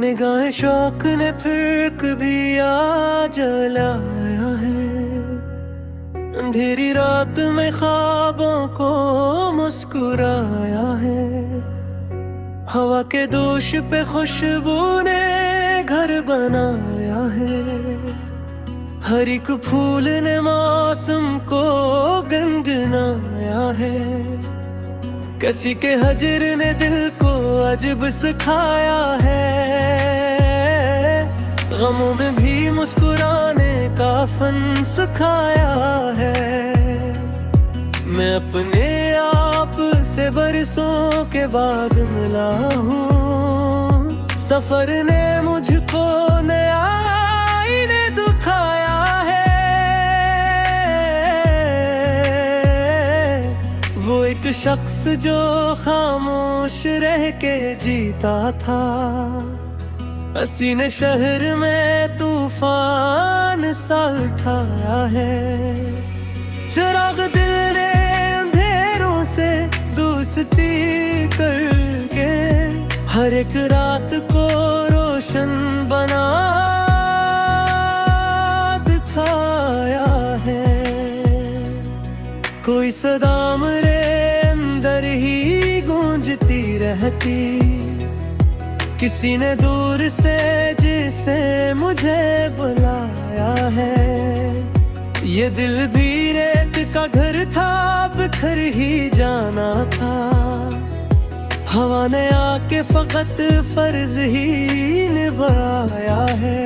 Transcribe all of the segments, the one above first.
निगाहें शौक ने फिर कभी आ जलाया है। अंधेरी रात में ख्वाबों को मुस्कुराया है। हवा के दोष पे खुशबू ने घर बनाया है। हर एक फूल ने मौसम को गनगनाया है। किसी के हजर ने दिल को अजब सिखाया है। गमों में भी मुस्कुराने का फन सिखाया है। मैं अपने आप से बरसों के बाद मिला हूँ। सफर ने मुझको नया आईने दिखाया है। वो एक शख्स जो खामोश रह के जीता था। हंसी ने शहर में तूफान सा उठाया है। चिराग दिल ने अंधेरों से दोस्ती करके हर एक रात को रोशन बना दिखाया है। कोई सदा मेरे अंदर ही गूंजती रहती। किसी ने दूर से जिसे मुझे बुलाया है। ये दिल भी रेत का घर था, बिखर ही जाना था। हवा ने आके फकत फर्ज ही निभाया है।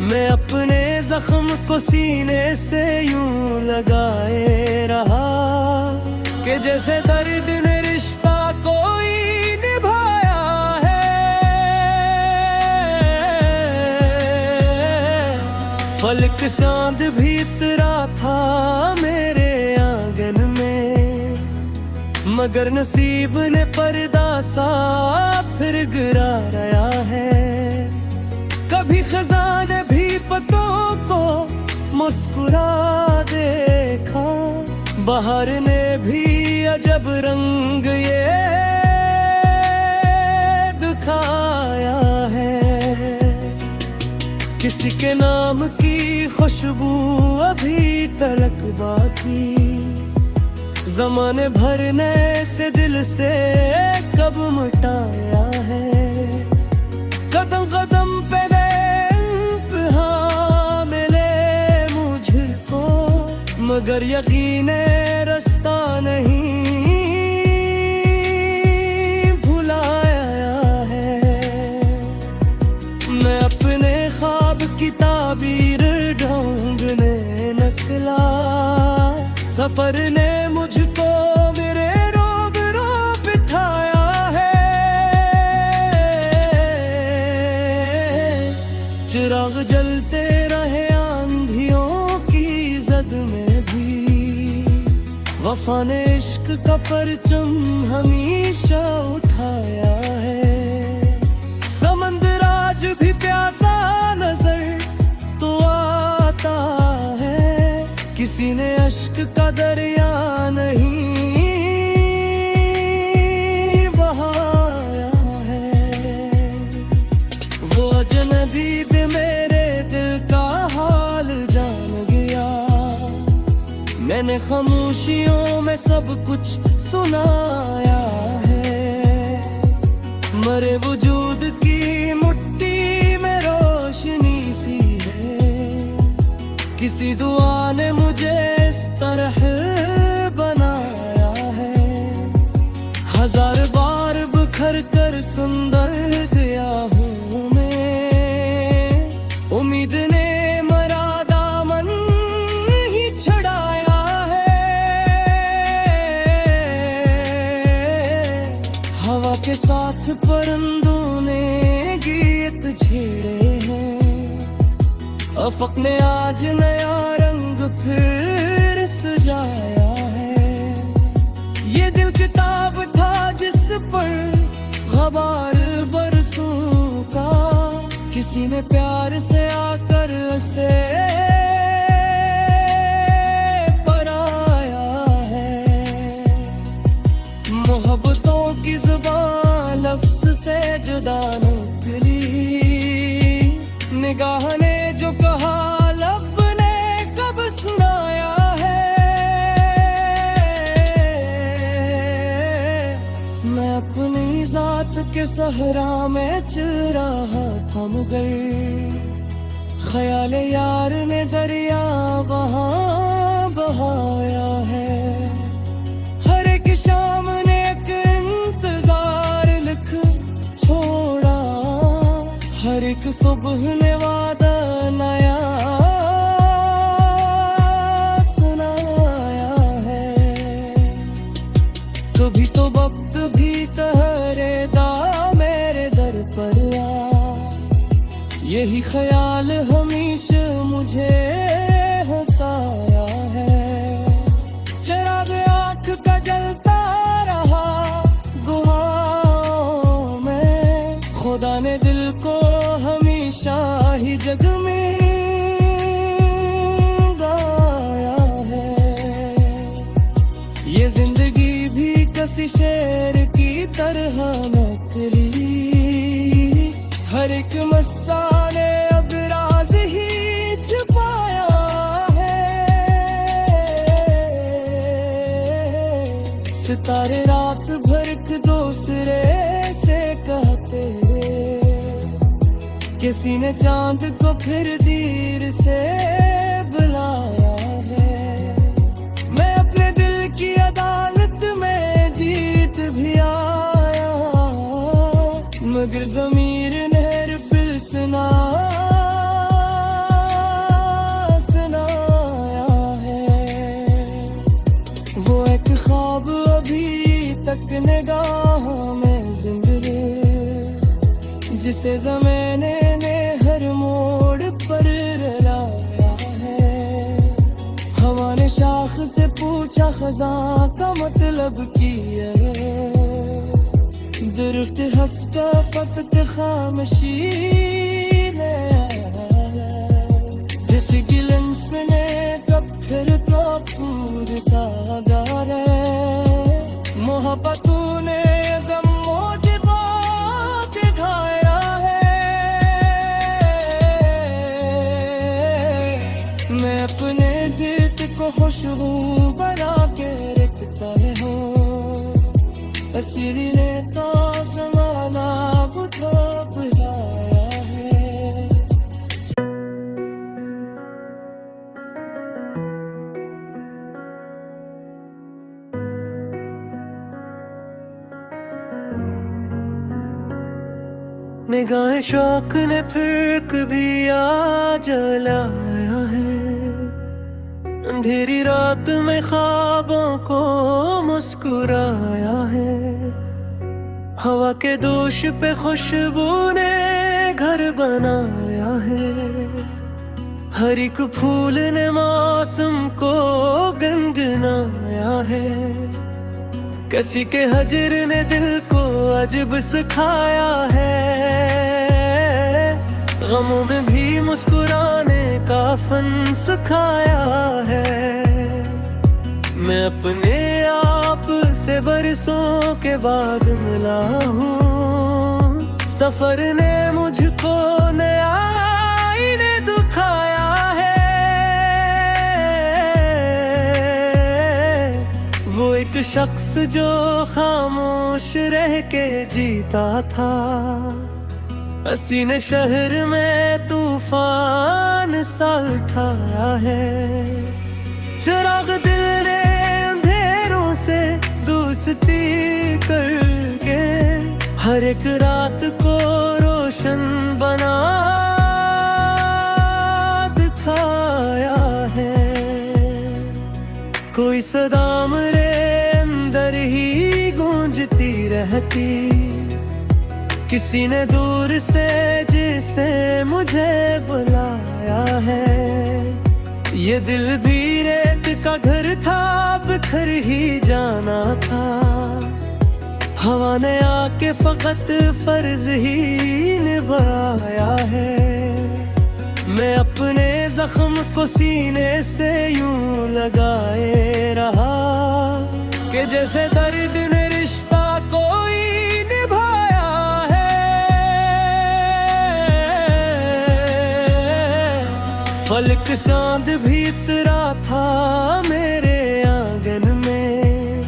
मैं अपने जख्म को सीने से यूं लगाए रहा कि जैसे दर्द ने रिश्ता कोई निभाया है। फलक चांद भी इतरा था मेरे आंगन में, मगर नसीब ने पर्दा सा फिर गिराया है। कभी खजाने भी पत्तों को मुस्कुरा देखा। बाहर ने भी अजब रंग ये दिखाया है। किसी के नाम की खुशबू अभी तलक बाकी। ज़माने भरने से दिल से कब मिटाया है। कदम कदम पे मगर यकीन रास्ता नहीं भुलाया है। मैं अपने ख्वाब की ताबीर ढूंढने निकला। सफर ने मुझको मेरे रूबरू बिठाया है। चिराग जलते रहे आंधियों की जद में। वफा ने इश्क का परचम हमेशा उठाया है। समंदर आज भी प्यासा नजर तो आता है। किसी ने अश्क का दरिया नहीं बहाया है। वो अजनबी भी मेरे दिल का हाल जान गया। मैंने खामोशियों में सब कुछ सुनाया है। मरे वजूद की मुट्ठी में रोशनी सी है। किसी दुआ ने मुझे इस तरह बनाया है। हजार बार बिखर कर सुंदर गया हूँ मैं। उम्मीद ने मरा दामन ही छड़ाया। हवा के साथ परिंदों ने गीत छेड़े हैं। अफक ने आज नया रंग फिर सजाया है। ये दिल किताब था जिस पर गबार बरसों का। किसी ने प्यार से आकर उसे पराया है। मोहब्बतों की जुबान लफ्ज़ से जुदा न निगाह ने जो कहा लब ने कब सुनाया है। मैं अपनी जात के सहरा में चल रहा था मगर ख्याल यार ने दरिया वहाँ बहाया है। हर एक शाम ने एक इंतजार लिख छोड़ा, हर एक सुबह ने वादा नया सुनाया है। कभी तो वक्त भी तहरेदा मेरे दर पर आ, यही ख्याल हमेशा मुझे हंसाया है। चिराग आँख का जलता रहा गुहाओं में, खुदा ने दिल को हमेशा ही जग में गाया है। ये जिंदगी भी किसी शेर की तरह नकली, हर एक मसाले अब राज ही छुपाया है। सितारे रात भर के दूसरे से कहते, किसी ने चांद को फिर दीर से बुलाया है। मैं अपने दिल की अदालत में जीत भी आया, मगर ज़मीर ने सुनाया है। वो एक ख्वाब अभी तक निगाह में जिंदगी, जिसे ज़माने ने हर मोड़ पर रुलाया है। हवा ने शाख से पूछा खज़ां का मतलब किया, दरख्त हंसका फकत खामोशी ने जिस गिलंस ने कब फिर तो पूरता गारे। मोहब्बतों ने गमों जज्बात दिखाया है। मैं अपने दिल को खुशबू बना के रखता हूँ, असली ने तो ज़माना बुझा बुझाया है। निगाहें शौक ने फिर कभी आ जलाया है। अंधेरी रात में ख्वाबों को मुस्कुराया है। हवा के दोष पे खुशबू ने घर बनाया है। हर एक फूल ने मौसम को गनगनाया है। किसी के हजर ने दिल को अजब सिखाया है। गमों में भी मुस्कुराने का फन सिखाया है। मैं अपने आप से बरसों के बाद मिला हूँ। सफर ने मुझको नया आईने दिखाया है। वो एक शख्स जो खामोश रह के जीता था, हसी ने शहर में तूफान सा उठाया है। चिराग दिल ने अंधेरों से दोस्ती करके हर एक रात को रोशन बना दिखाया है। कोई सदा मेरे अंदर ही गूंजती रहती, किसी ने दूर से जिसे मुझे बुलाया है। ये दिल भी रेत का घर था, बिखर ही जाना था। हवा ने आके फकत फर्ज ही निभाया है। मैं अपने जख्म को सीने से यूं लगाए रहा कि जैसे दर्द ने रिश्ता कोई निभाया है। फलक चांद भी इतरा था मेरे आंगन में,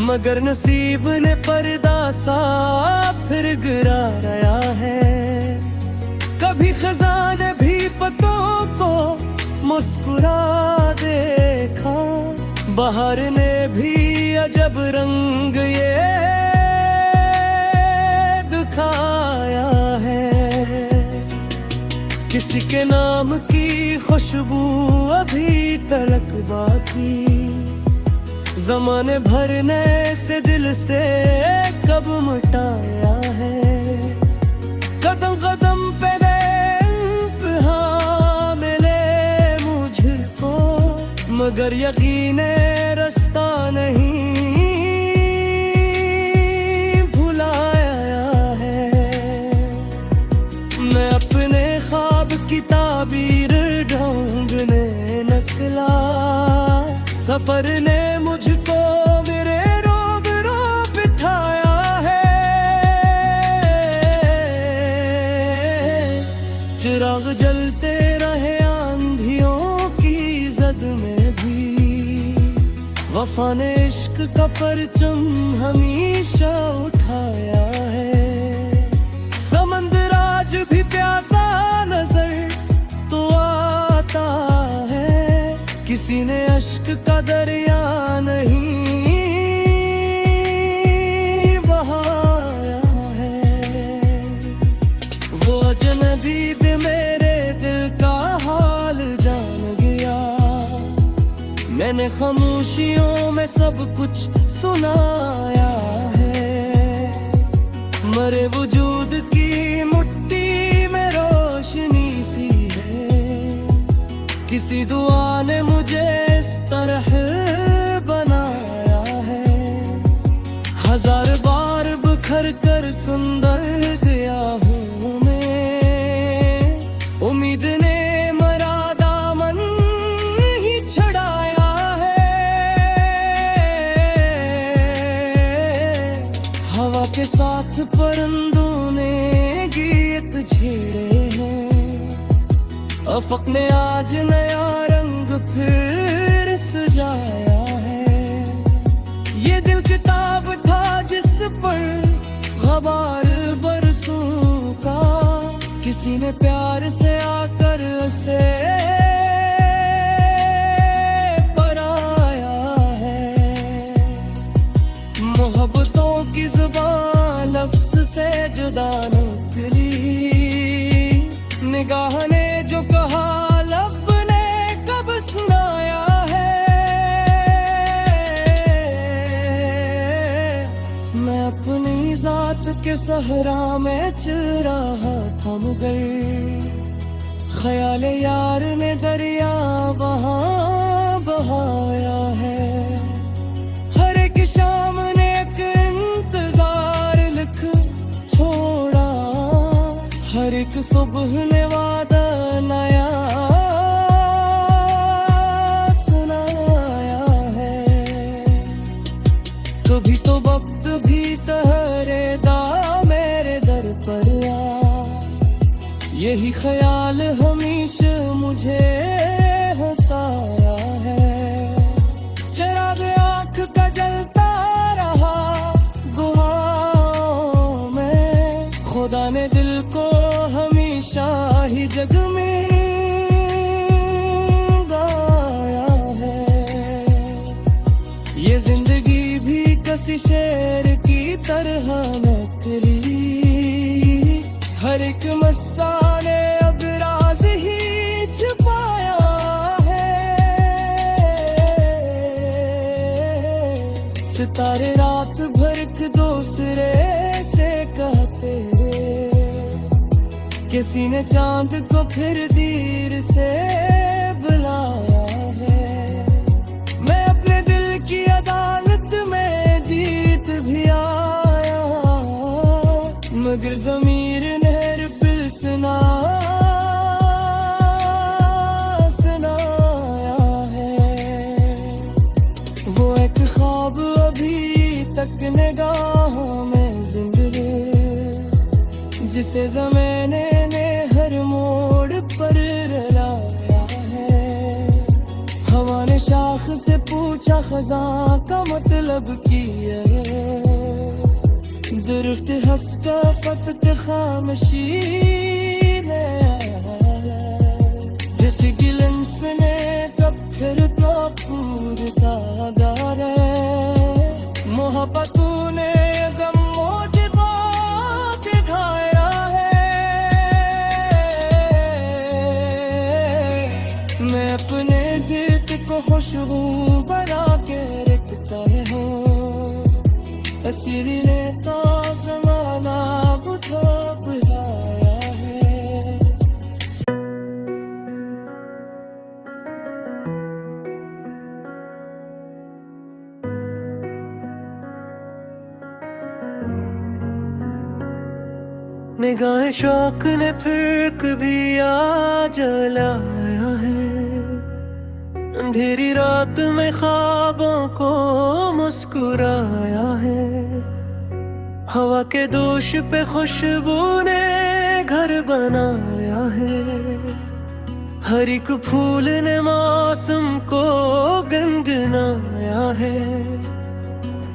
मगर नसीब ने पर्दा सा फिर गिराया है। कभी खजाने भी पतों को मुस्कुरा देखा, बाहर ने भी अजब रंग ये दिखाया है। किसी के नाम की खुशबू अभी तलक बाकी, ज़माने भरने से दिल से कब मिटाया है। कदम कदम पे इम्तिहान मिले मुझको, मगर यकीने रास्ता नहीं भुलाया है। मैं अपने ख्वाब की ताबीर ढूंढने निकला, सफर ने मुझको मेरे रूबरू बिठाया है। चिराग जलते रहे आंधियों की जद में भी, वफा ने इश्क का परचम हमेशा उठाया है। समंदर आज भी प्यासा नजर तो आता है, किसी ने अश्क का दरिया नहीं बहाया है। वो अजनबी भी मेरे दिल का हाल जान गया, मैंने खामोशियों में सब कुछ सुनाया है। मरे वजूद की मुट्ठी में रोशनी सी है, किसी दुआ ने मुझे इस तरह बनाया है। हजार बार बिखर कर सुंदर गया हूँ मैं, उम्मीद ने मरा दामन ही छड़ाया है। हवा के साथ परिंदों ने गीत छेड़े हैं, अफक ने आज नया रंग फिर सजाया है। ये दिल किताब था जिस पर ग़बार बरसों का, किसी ने प्यार से आकर उसे पराया है। मोहब्बतों की ज़ुबान लफ्ज़ से जुदा निकली, निगाह ने जो कहा लब ने कब सुनाया है। मैं अपनी जात के सहरा में चल रहा था, मगर ख्याल यार ने दरिया वहाँ बहाया है। हर एक शाम ने एक इंतजार लिख छोड़ा, हर एक सुबह ने वादा नया सुनाया है। कभी तो वक्त भी ठहरेदा मेरे दर पर आ, यही ख्याल हमेशा मुझे हंसाया है। चिराग आँख का जलता रहा गुहाओं में, खुदा ने दिल को हमेशा ही जग में गाया है। ये जिंदगी भी किसी शेर की तरह नकली, हर एक मस्सा ने अब राज ही छुपाया है। सितारे रात भर एक दूसरे से कहते किसी ने चांद को फिर दीर से बुलाया है। मैं अपने दिल की अदालत में जीत भी आया, मगर ज़मीर नहर फिर सुनाया है। वो एक ख्वाब अभी तक निगाहों में जिंदा, जिसे ज़माने ने हर मोड़ पर पूछा खज़ां का मतलब की है, दरख्त हंस का फकत खामोशी ने, जिस गिलंस ने कब फिर तो पूरता गारे, मोहब्बतों ने गम मोझे दिखाया है। मैं अपने दिल को खुशबू बना के रखता हूँ, असली ने तो ज़माना बुझा बुझाया है। निगाह शौक ने फिर कभी आ जलाया है, अंधेरी रात में ख्वाबों को मुस्कुराया है। हवा के दोष पे खुशबू ने घर बनाया है, हर एक फूल ने मौसम को गुनगुनाया है।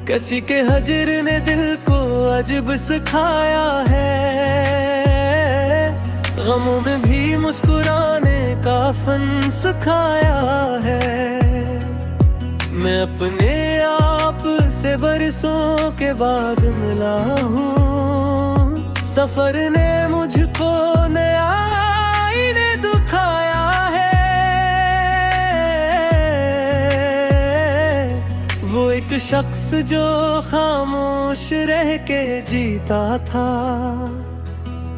किसी के हजर ने दिल को अजब सिखाया है, गमों में भी मुस्कुराने का फन सिखाया है। मैं अपने आप से बरसों के बाद मिला हूँ, सफर ने मुझको नया आईने दिखाया है। वो एक शख्स जो खामोश रह के जीता था,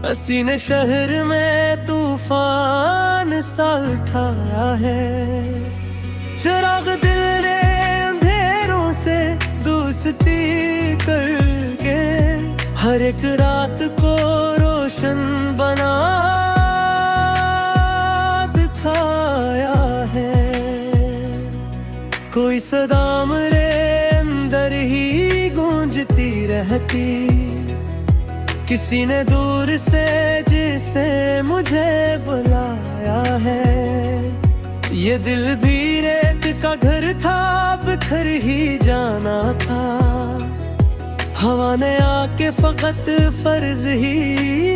हसी ने शहर में तूफान सा उठाया है। चिराग दिल ने अंधेरों से दोस्ती करके हर एक रात को रोशन बना दिखाया है। कोई सदा मेरे अंदर ही गूंजती रहती, किसी ने दूर से जिसे मुझे बुलाया है। ये दिल भी रेत का घर था, बिखर ही जाना था। हवा ने आके फकत फर्ज ही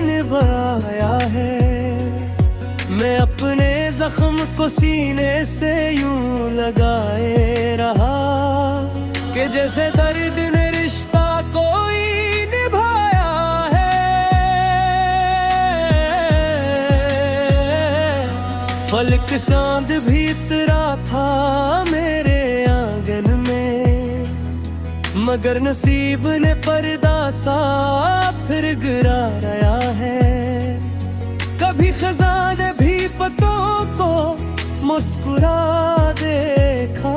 निभाया है। मैं अपने जख्म को सीने से यूं लगाए रहा कि जैसे दर्द ने रिश्ता कोई फलक चांद भी इतरा था मेरे आंगन में, मगर नसीब ने पर्दा सा फिर गिराया है। कभी खज़ां ने भी पत्तों को मुस्कुरा देखा,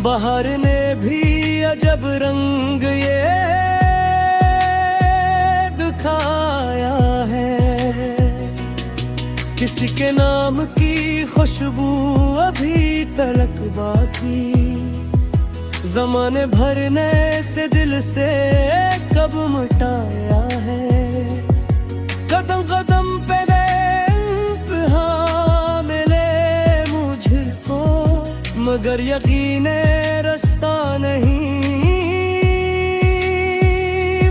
बहार ने भी अजब रंग ये दिखाया है। किसी के नाम की खुशबू अभी तलक बाकी, ज़माने भरने से दिल से कब मिटाया है। कदम कदम पे इम्तिहान मिले मुझको, मगर यकीन रास्ता नहीं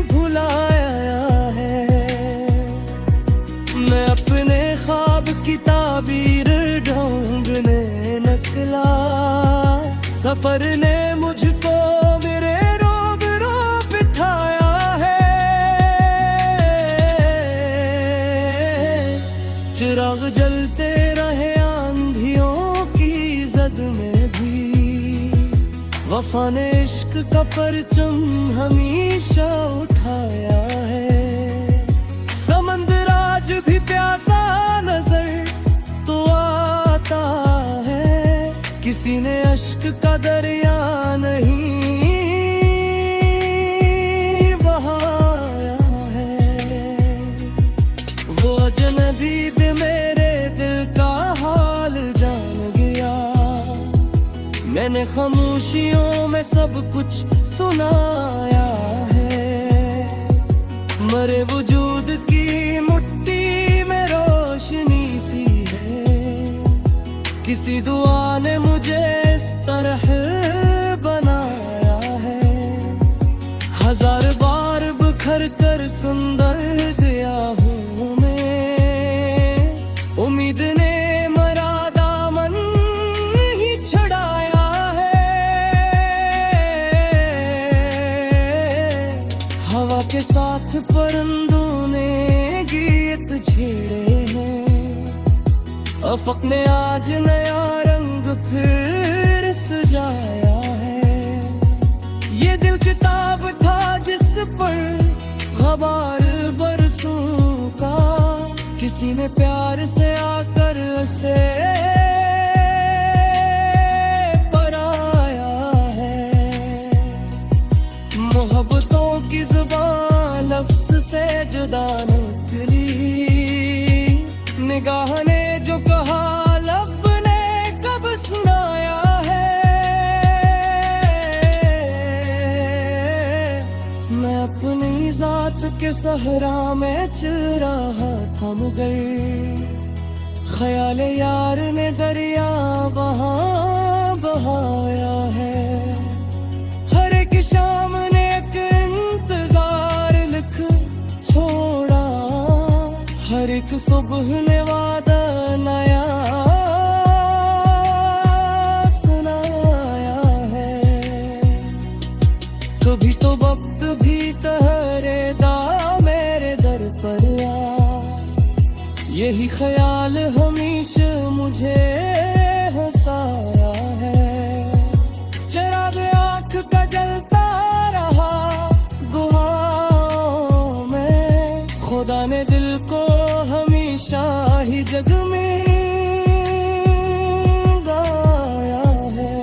भुलाया है। मैं अपने की ताबीर ढूंढने निकला, सफर ने मुझको मेरे रूबरू बिठाया है। चिराग जलते रहे आंधियों की जद में भी, वफा ने इश्क का परचम हमेशा उठाया है। समंदर आज भी प्यासा नजर तो आता है, किसी ने अश्क का दरिया नहीं बहाया है। वो अजनबी भी मेरे दिल का हाल जान गया, मैंने खामोशियों में सब कुछ सुनाया है। मरे वजूद की मुट्ठी में रोशनी सी है, किसी दुआ ने मुझे इस तरह सुंदर गया हूँ मैं, उम्मीद ने मरा दामन ही छड़ाया है। हवा के साथ परिंदों ने गीत छेड़े हैं, अफक ने आज नया रंग फिर सजाया है। ये दिल किताब था जिस पर ग़बार बरसों का, किसी ने प्यार से आकर उसे पराया है। मोहब्बतों की ज़ुबान लफ्ज़ से जुदा निकली, निगाह ने जो कहा लब ने कब सुनाया है। मैं अपनी जात के सहरा में चल रहा था मगर ख्याल यार ने दरिया वहाँ बहाया है। हर एक शाम ने एक इंतजार लिख छोड़ा, हर एक सुबह ने वादा नया सुनाया है। कभी तो वक्त भी ठहरेदा मेरे दर पर आ, यही ख्याल हमेशा मुझे हंसाया है। चिराग आँख का जलता रहा गुहाओं में, खुदा ने दिल को हमेशा ही जग में गाया है।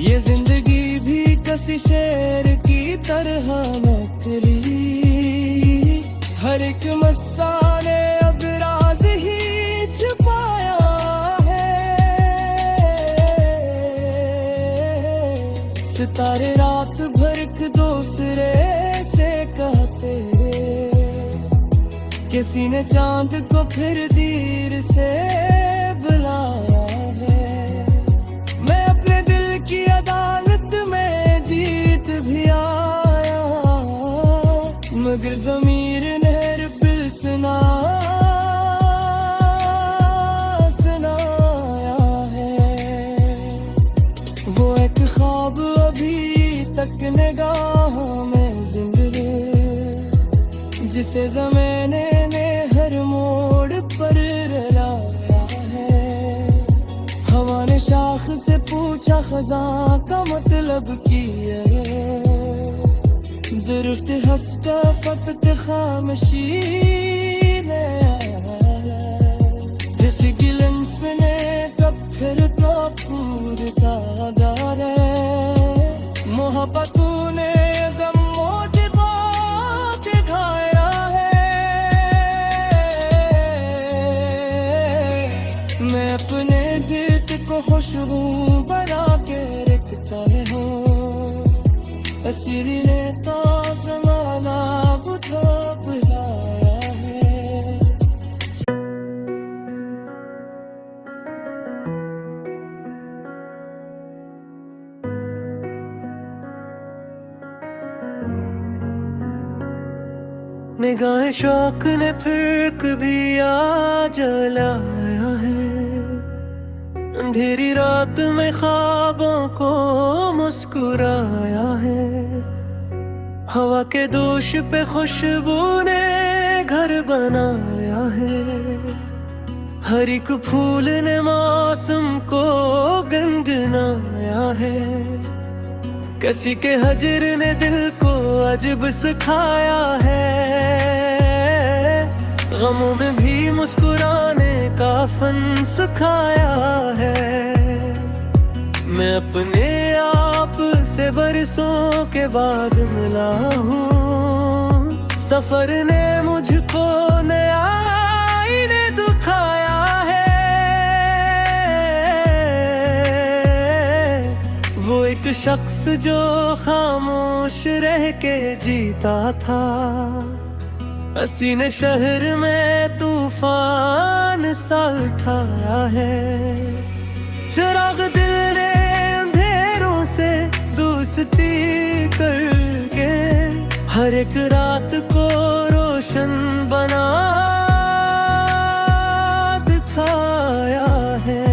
ये जिंदगी भी किसी शेर की तरह निकली, हर एक मसाले अब राज ही छुपाया है। सितारे रात भर एक दूसरे से कहते, किसी ने चांद को फिर दीर से बुलाया है। मैं अपने दिल की अदालत में जीत भी आया, मगर ज़मीर ने फिर सुनाया है। वो एक ख्वाब अभी तक निगाहों में जिंदा, जिसे ज़माने ने हर मोड़ पर रुलाया है। हवा ने शाख से पूछा ख़ज़ां का मतलब किया है, दरख्त हंस का फकत खामोशी ने जिस गिलंस ने कब फिर तो पूरता गारे। मोहब्बतों ने मैं अपने दिल को खुशबू बना के रखता हूँ, असीरी ने तो ज़माना बुझा बुलाया है। निगाह शौक ने फिर कभी आ जलाया है, अंधेरी रात में ख्वाबों को मुस्कुराया है। हवा के दोष पे खुशबू ने घर बनाया है, हर एक फूल ने मौसम को गनगनाया है। किसी के हजर ने दिल को अजब सिखाया है, गमों में भी मुस्कुराने का फन सिखाया है। मैं अपने आप से बरसों के बाद मिला हूँ, सफर ने मुझको नया आईने दिखाया है। वो एक शख्स जो खामोश रह के जीता था, हसी ने शहर में तूफान सा उठाया है। चिराग दिल ने अंधेरों से दोस्ती करके हर एक रात को रोशन बना दिखाया है।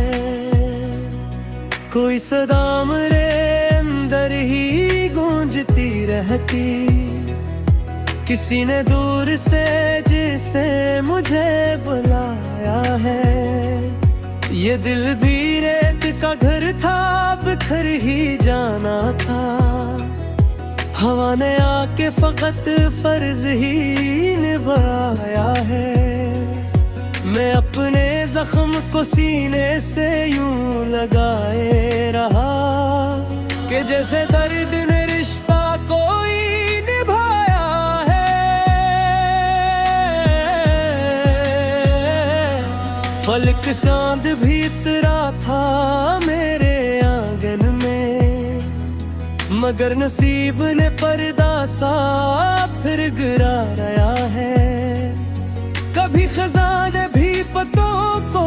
कोई सदा मेरे अंदर ही गूंजती रहती, किसी ने दूर से जिसे मुझे बुलाया है। ये दिल भी रेत का घर था, बिखर ही जाना था। हवा ने आके फकत फर्ज ही निभाया है। मैं अपने जख्म को सीने से यूं लगाए रहा कि जैसे दर्द ने रिश्ता कोई निभाया है। फलक चांद भी इतरा था मेरे आंगन में, मगर नसीब ने पर्दा सा फिर गिराया है। कभी खज़ां ने भी पत्तों को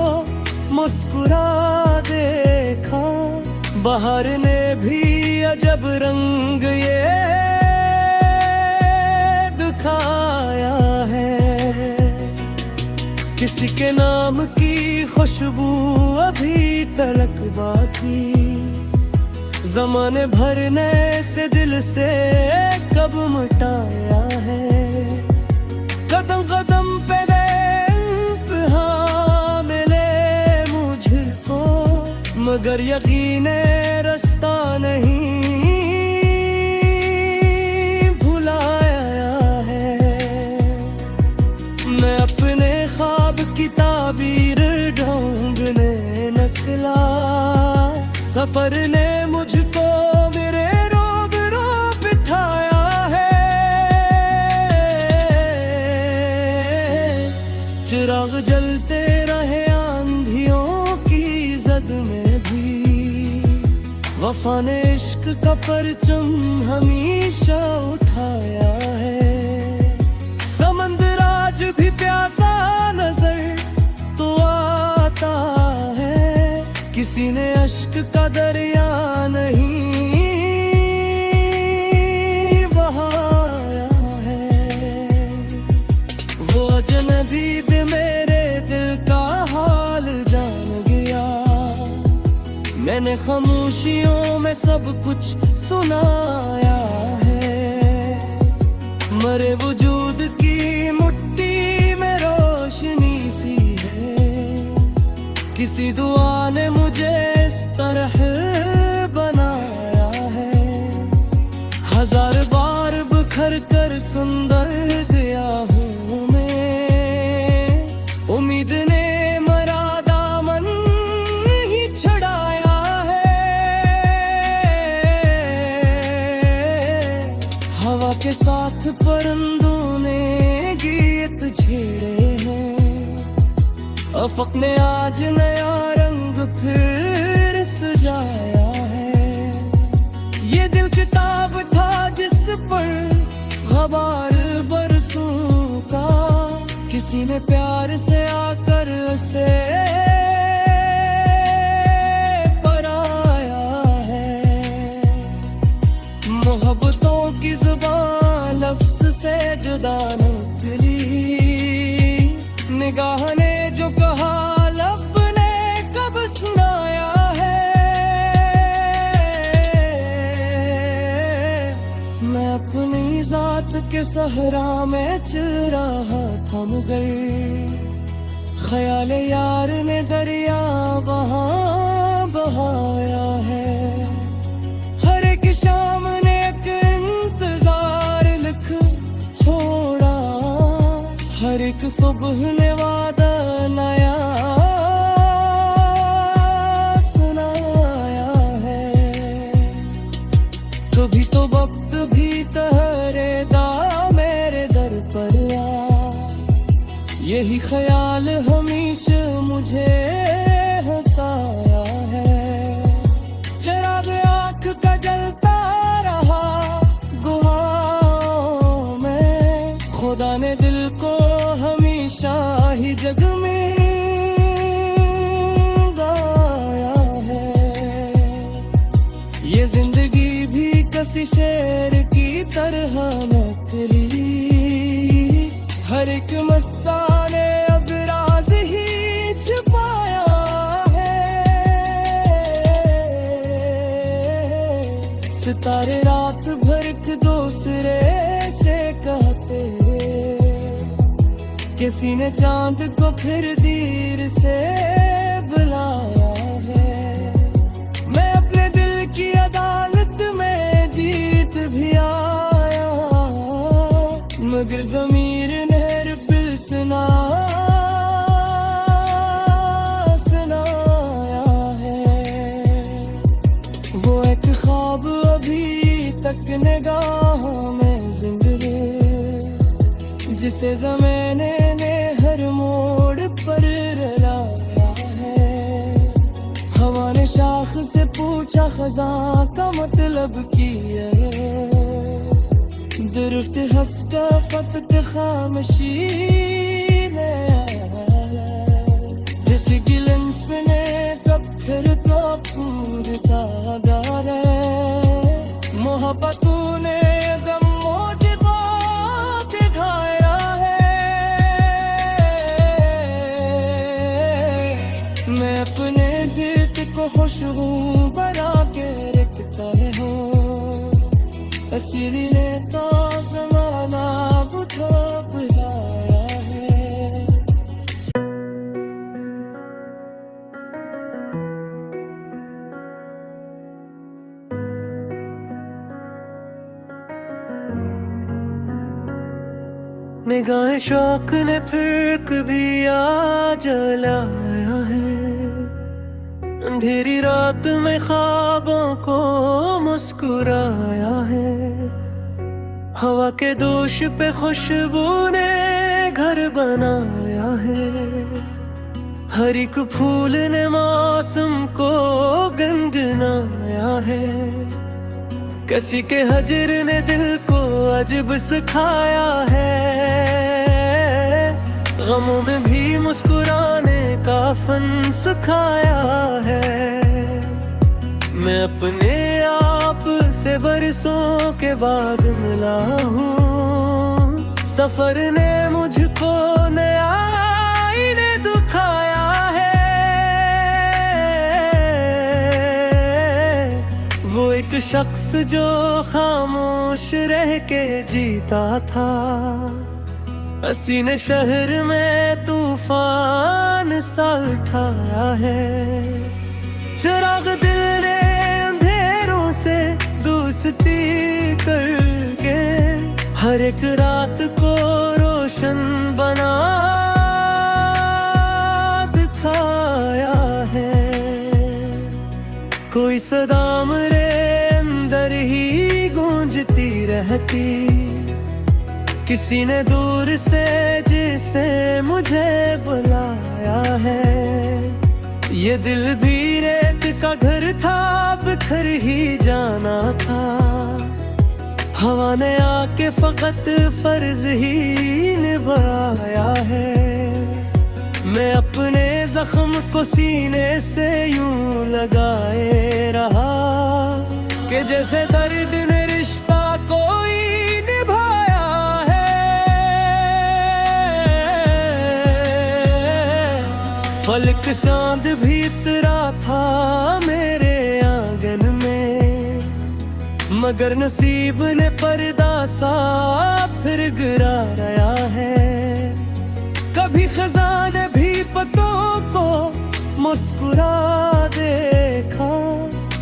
मुस्कुरा देखा, बहार ने भी अजब रंग ये दिखाया है। किसी के नाम की खुशबू अभी तलक बाकी, ज़माने भरने से दिल से कब मिटाया है। कदम कदम पे इंतहा मिले मुझको, मगर यकीन रास्ता नहीं भुलाया है। मैं अपने ख्वाब की ताबीर ढूंढने निकला, सफर ने मुझको मेरे रूबरू बिठाया है। चिराग जलते रहे आंधियों की जद में भी, वफा ने इश्क का परचम हमेशा उठाया है। समंदर आज भी प्यासा नजर तो आता है, किसी ने अश्क का दरिया नहीं बहाया है। वो अजनबी भी मेरे दिल का हाल जान गया, मैंने खामोशियों में सब कुछ सुनाया है। मरे वजूद की मुट्ठी में रोशनी सी है, किसी दुआ ने मुझे इस तरह बनाया है। हजार बार बिखर कर सुंदर गया हूँ मैं, उम्मीद ने मरा दामन ही छड़ाया है। हवा के साथ परिंदों ने गीत छेड़े हैं, अफक ने आज नया रंग फिर सजाया है। ये दिल किताब था जिस पर ग़बार बरसों का, किसी ने प्यार से आकर उसे पराया है। मोहब्बतों की ज़ुबान लफ्ज़ से जुदा निकली, निगाह ने जो कहा लब ने कब सुनाया है। मैं अपनी जात के सहरा में चल रहा था, मगर ख्याल यार ने दरिया वहाँ बहाया है। हर एक शाम ने एक इंतजार लिख छोड़ा, हर एक सुबह ने वादा नया सुनाया है। कभी तो वक्त भी तहरेदा मेरे दर पर आ, यही ख्याल हमेशा मुझे हंसाया है। चिराग आँख का जलता रहा गुहाओं में, खुदा ने दिल को हमेशा ही सितारे रात भर के दूसरे से कहते, किसी ने चांद को फिर दीर से बुलाया है। मैं अपने दिल की अदालत में जीत भी आया, मगर ज़मीर ने फिर सुनाया है। वो एक ख्वाब अभी तक निगाहों में जिंदगी, जिसे ज़माने ने हर मोड़ पर रुलाया है। हवा ने शाख से पूछा खज़ां का मतलब किया, दरख्त हंस का फकत खामोशी ने, जिस गिलंस ने कब फिर तो पूरता गारे। मोहब्बतों ने मैं अपने दिल को खुशबू बना के रखता हूँ, असली ने तो ज़माना बुझा बुलाया है। निगाहें शौक ने फिर कभी आ जलाया है, अंधेरी रात में ख्वाबों को मुस्कुराया है। हवा के दोष पे खुशबू ने घर बनाया है, हर एक फूल ने मौसम को गुनगुनाया है। किसी के हजर ने दिल को अजब सिखाया है, गमों में भी मुस्कुराने का फन सिखाया है। मैं अपने आप से बरसों के बाद मिला हूँ, सफर ने मुझको नया आईने दिखाया है। वो एक शख्स जो खामोश रह के जीता था, हंसी ने शहर में तूफान सा उठाया है। चिराग दिल ने अंधेरों से दोस्ती करके हर एक रात को रोशन बना दिखाया है। कोई सदा मेरे अंदर ही गूंजती रहती, किसी ने दूर से जिसे मुझे बुलाया है। ये दिल भी रेत का घर था, बिखर ही जाना था। हवा ने आके फकत फर्ज ही निभाया है। मैं अपने जख्म को सीने से यूं लगाए रहा, कि जैसे दर्द ने रिश्ता कोई निभाया है। फलक चांद भी उतरा था मेरे आंगन में, मगर नसीब ने पर्दा सा फिर गिराया है। कभी खज़ां ने भी पत्तों को मुस्कुरा देखा,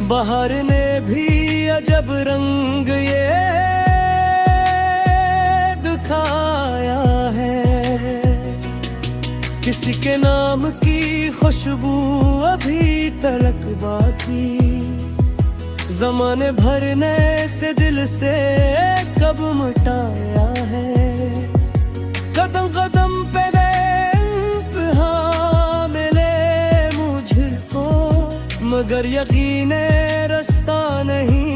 बहार ने भी अजब रंग ये दिखाया है। किसी के नाम की खुशबू अभी तलक बाकी, ज़माने भरने से दिल से कब मिटाया है। कदम कदम पे मगर यकीन रास्ता नहीं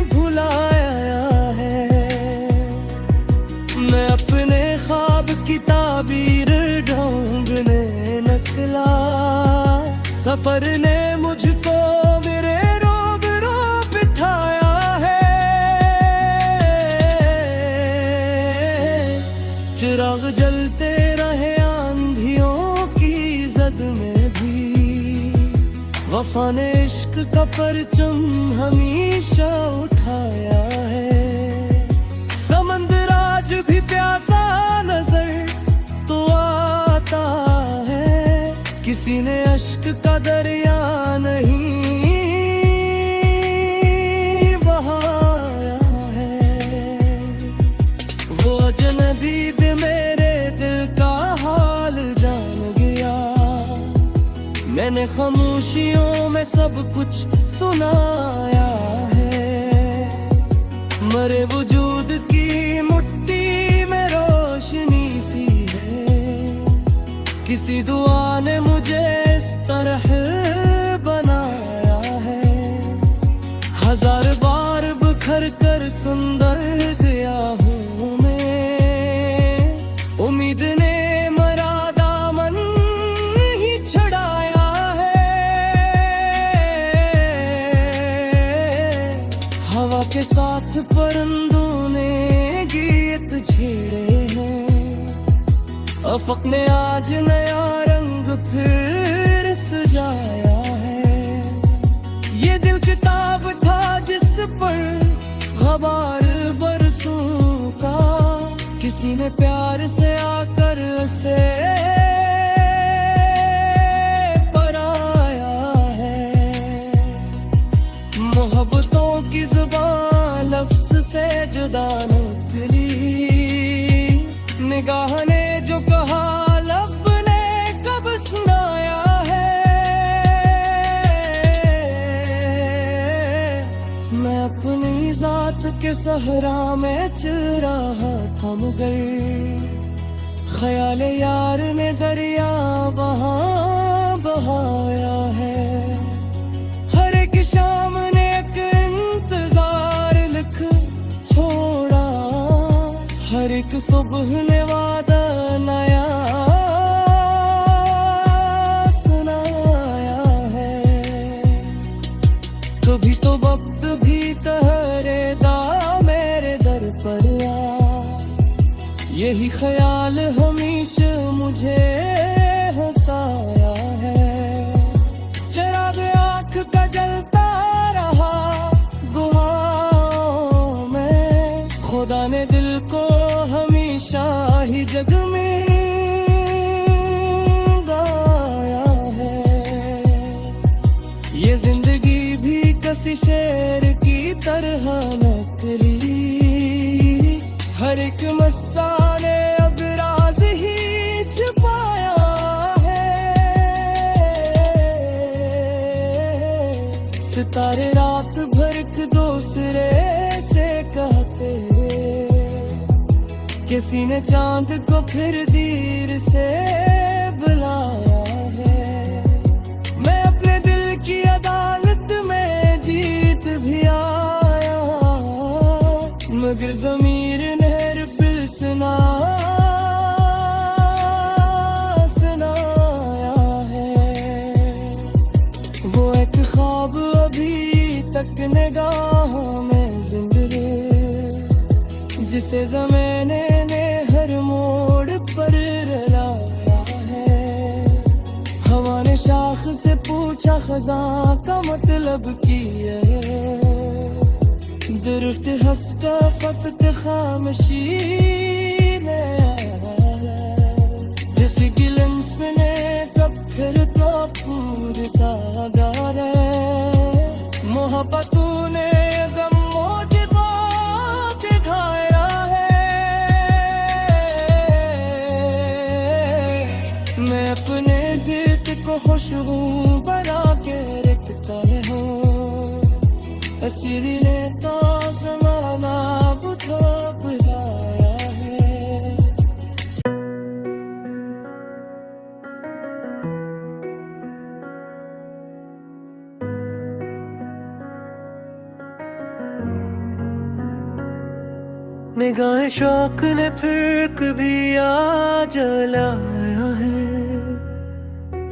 भुलाया है। मैं अपने ख्वाब की ताबीर ढूंढने निकला, सफर ने मुझको मेरे रूबरू बिठाया है। चिराग जलते रहे आंधियों की जद में भी, वफा ने इश्क का परचम हमेशा उठाया है। समंदर आज भी प्यासा नजर तो आता है, किसी ने अश्क का दरिया नहीं बहाया है। वो अजनबी भी मेरे दिल का हाल जान गया, मैंने खामोशियों में सब कुछ सुनाया है। मरे वजूद की मुट्ठी में रोशनी सी है, किसी दुआ ने मुझे इस तरह बनाया है। हजार बार बिखर कर सुंदर गया हूँ मैं, उम्मीद ने मरा दामन ही छड़ाया है। हवा के साथ परिंदों ने गीत छेड़े हैं, अफक ने आज नया रंग फिर सजाया है। ये दिल किताब था जिस पर गबार बरसों का, किसी ने प्यार से आकर उसे पराया है। मोहब्बतों की जुबान लफ्ज से जुदा निकली, निगाह ने जो कहा लब ने कब सुनाया है। मैं अपनी जात के सहरा में चल रहा था, मगर ख्याल यार ने दरिया वहाँ बहाया है। हर एक शाम ने एक इंतजार लिख छोड़ा, हर एक सुबह ने वादा नया सुनाया है। कभी तो वक्त भी तहरेदा मेरे दर पर आ, यही ख्याल हमेशा मुझे हंसाया है। चिराग आँख का जलता रहा दुआओं में, खुदा ने दिल को हमेशा ही जग में गाया है। ये जिंदगी भी किसी शेर की तरह नकली, हर एक मस्सा ने अब राज ही छुपाया है। सितारे रात भर एक दूसरे से कहते, किसी ने चांद को फिर दीर से बुलाया है। मैं अपने दिल की अदालत में जीत भी आया, मगर ज़मीर नहर फिर सुनाया है। वो एक ख्वाब अभी तक निगाहों में जिंदा, जिसे ज़माने ने हर मोड़ पर रुलाया है। हवा ने शाख से पूछा खज़ां का मतलब किया, दरख्त हंस का फकत खामोशी ने जिस गिलंस ने कब फिर तो पूरता गारे। मोहब्बतों ने गमों दिखाया है। मैं अपने दिल को खुशबू बना के रखता हूँ, असली ने तो ज़माना बुझा बुलाया है। निगाहें शौक ने फिर कभी आ जलाया है।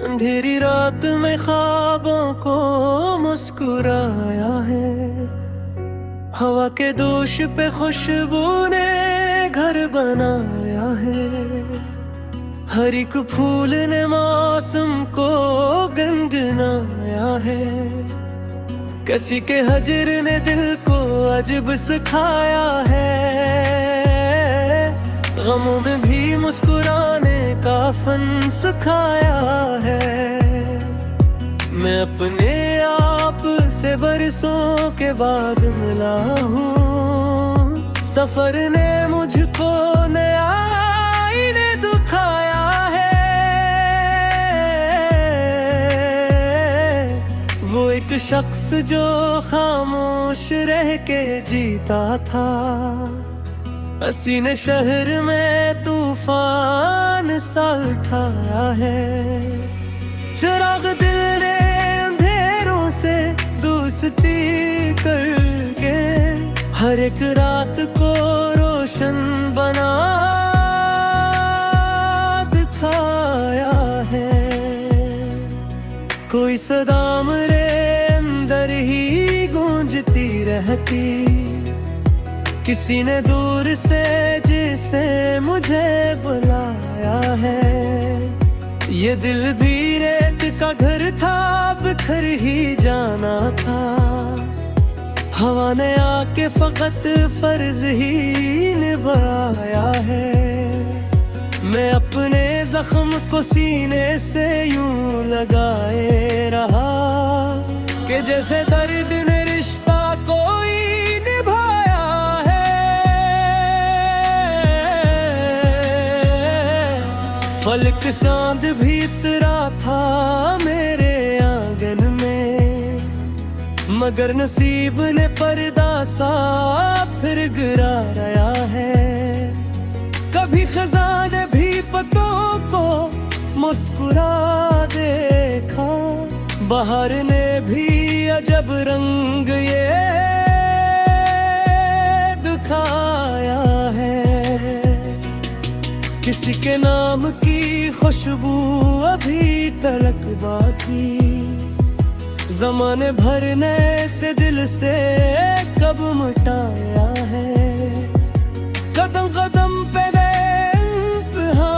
अंधेरी रात में ख्वाबों को मुस्कुराया है। हवा के दोष पे खुशबू ने घर बनाया है। हर एक फूल ने मौसम को गुनगुनाया है, किसी के हजर ने दिल को अजब सिखाया है। गमों में भी मुस्कुराने का फन सिखाया है। मैं अपने आप से बरसों के बाद मिला हूँ, सफर ने मुझको नया आईने दिखाया है। वो एक शख्स जो खामोश रह के जीता था, हंसी ने शहर में तूफान सा उठाया है। चिराग दिल ने अंधेरों से दोस्ती करके हर एक रात को रोशन बना दिखाया है। कोई सदा मेरे अंदर ही गूंजती रहती, किसी ने दूर से जिसे मुझे बुलाया है। ये दिल भी रेत का घर था, बिखर ही जाना था। हवा ने आके फकत फर्ज ही निभाया है। मैं अपने जख्म को सीने से यूं लगाए रहा कि जैसे दर्द ने रिश्ता कोई निभाया है। फलक चांद भी उतरा था मेरे आंगन में, मगर नसीब ने पर्दा सा फिर गिराया है। कभी खजाने भी पत्तों को मुस्कुरा देखा, बाहर ने भी अजब रंग ये दिखाया है। किसी के नाम की खुशबू अभी तलक बाकी, ज़माने भरने से दिल से कब मिटाया है। कदम कदम पे इंतहा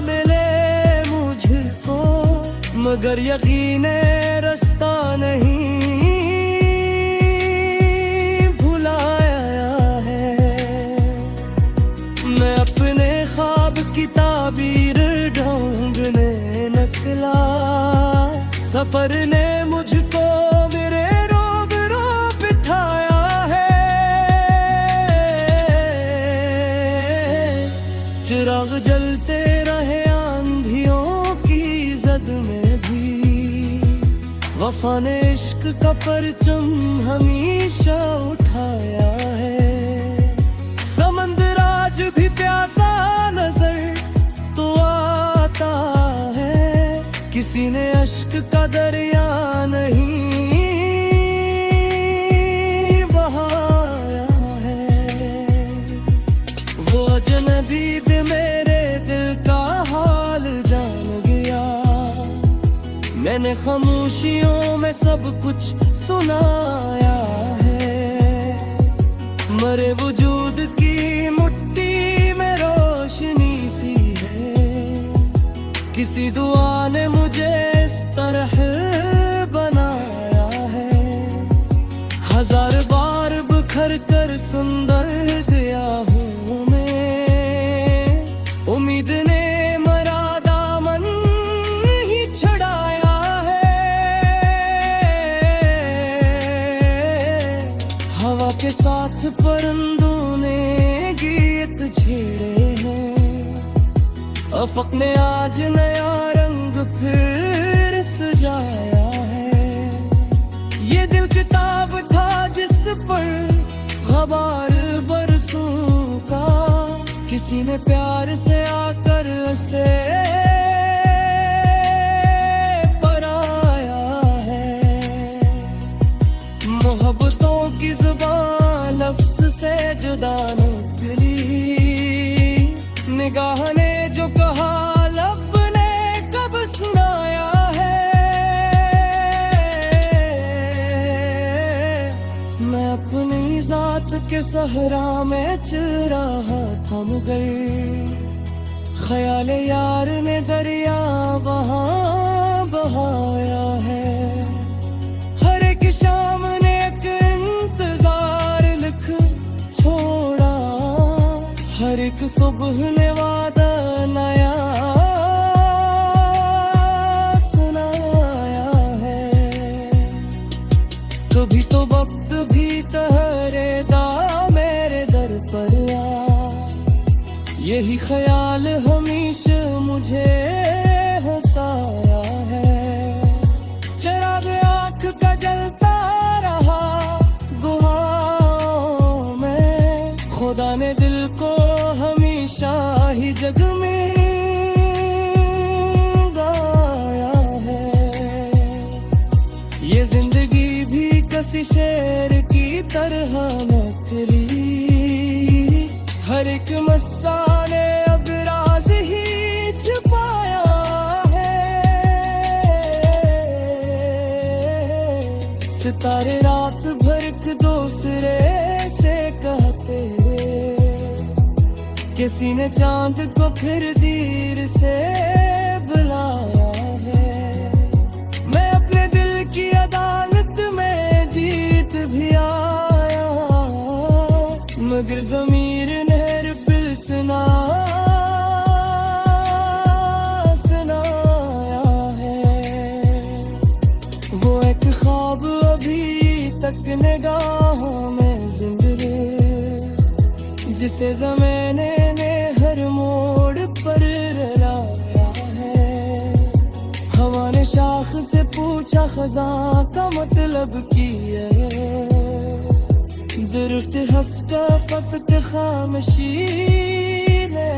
मिले मुझको, मगर यकीन रास्ता नहीं भुलाया है। मैं अपने ख्वाब की ताबीर ढूंढने निकला, सफर ने मुझको मेरे रूबरू बिठाया है। चिराग जलते रहे आंधियों की जद में भी, वफा ने इश्क का परचम हमेशा उठाया है। समंदर आज भी प्यासा नजर तो आता है, किसी ने अश्क का दरिया नहीं बहाया है। वो अजनबी भी मेरे दिल का हाल जान गया, मैंने खामोशियों में सब कुछ सुनाया है। मरे वजूद की मुट्ठी में रोशनी सी है, किसी दुआ ने मुझे इस तरह बनाया है। हजार बार बिखर कर सुंदर गया हूँ मैं, उम्मीद ने मरा दामन ही छड़ाया है। हवा के साथ परिंदों ने गीत छेड़े हैं, अफक ने आज नया रंग फिर सजाया है। ये दिल किताब था जिस पर ग़बार बरसों का, किसी ने प्यार से आकर उसे पराया है। मोहब्बतों की ज़ुबान लफ्ज़ से जुदा निकली, निगाह ने जो कहा लब ने कब सुनाया है। मैं अपनी जात के सहरा में चल रहा था, मगर ख्याल यार ने दरिया वहाँ बहाया है। हर एक शाम ने एक इंतजार लिख छोड़ा, हर एक सुबह ने वादा नया सुनाया है। कभी तो वक्त भी ठहरेगा मेरे दर पर आ, यही ख्याल हमेशा मुझे हंसाया है। चिराग आँख का जलता रहा गुहाओं में, खुदा ने दिल को हमेशा ही जग में गाया है। ये जिंदगी भी किसी शेर की तरह निकली, हर एक मसाले अब राज ही छुपाया है। सितारे रात भर एक दूसरे से कहते, किसी ने चांद को फिर दीर से बुलाया है। मैं अपने दिल की अदालत में जीत भी आया, मगर ज़मीर ने सुनाया है। वो एक ख्वाब अभी तक निगाहों में जिंदा, जिसे ज़माने ने हर मोड़ पर रुलाया है। हवा ने शाख से पूछा ख़ज़ां का मतलब किया है, दरख्त हंस का फकत खामोशी ने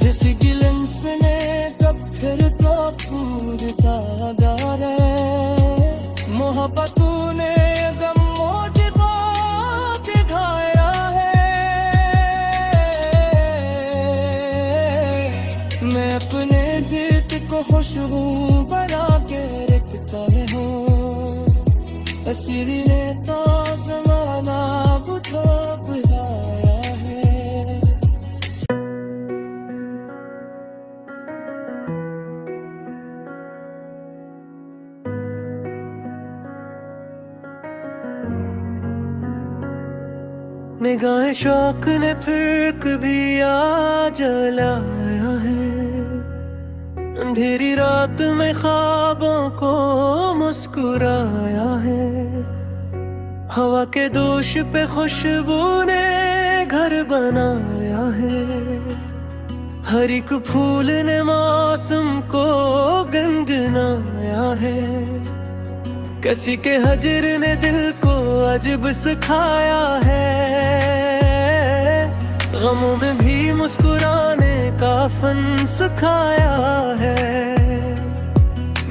जिस गिलंस ने कब फिर तो पूरता गारे। मोहब्बतों ने गमों के ख्वाब दिखाया है। मैं अपने दिल को खुशबू बना के रखता हूँ, असली ने तो ज़माना बुझा बुझाया है। निगाहें शौक ने फिर कभी आ जलाया है। अंधेरी रात में ख्वाबों को मुस्कुराया है। हवा के दोष पे खुशबू ने घर बनाया है। हर एक फूल ने मौसम को गनगनाया है। किसी के हजर ने दिल को अजब सिखाया है। गमों में भी मुस्कुराने का फन सिखाया है।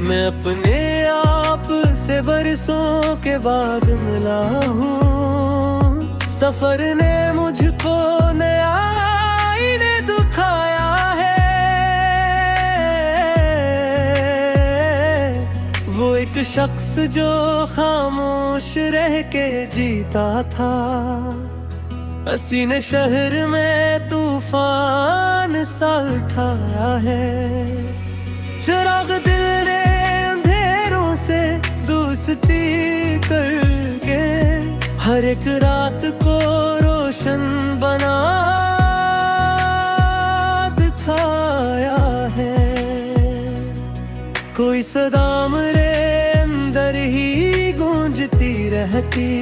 मैं अपने आप से बरसों के बाद मिला हूँ। सफर ने मुझको नया आईने दिखाया है। वो एक शख्स जो खामोश रह के जीता था, हसी ने शहर में तूफान सा उठाया है। चिराग दिल ने अंधेरों से दोस्ती करके हर एक रात को रोशन बना दिखाया है। कोई सदा मेरे अंदर ही गूंजती रहती,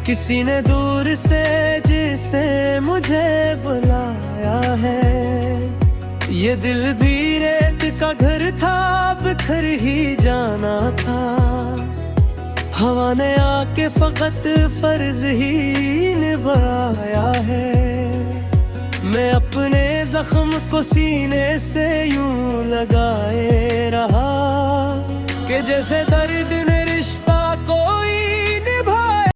किसी ने दूर से जिसे मुझे बुलाया है। ये दिल भी रेत का घर था, बिखर ही जाना था। हवा ने आके फकत फर्ज ही निभाया है। मैं अपने जख्म को सीने से यूं लगाए रहा कि जैसे दर्द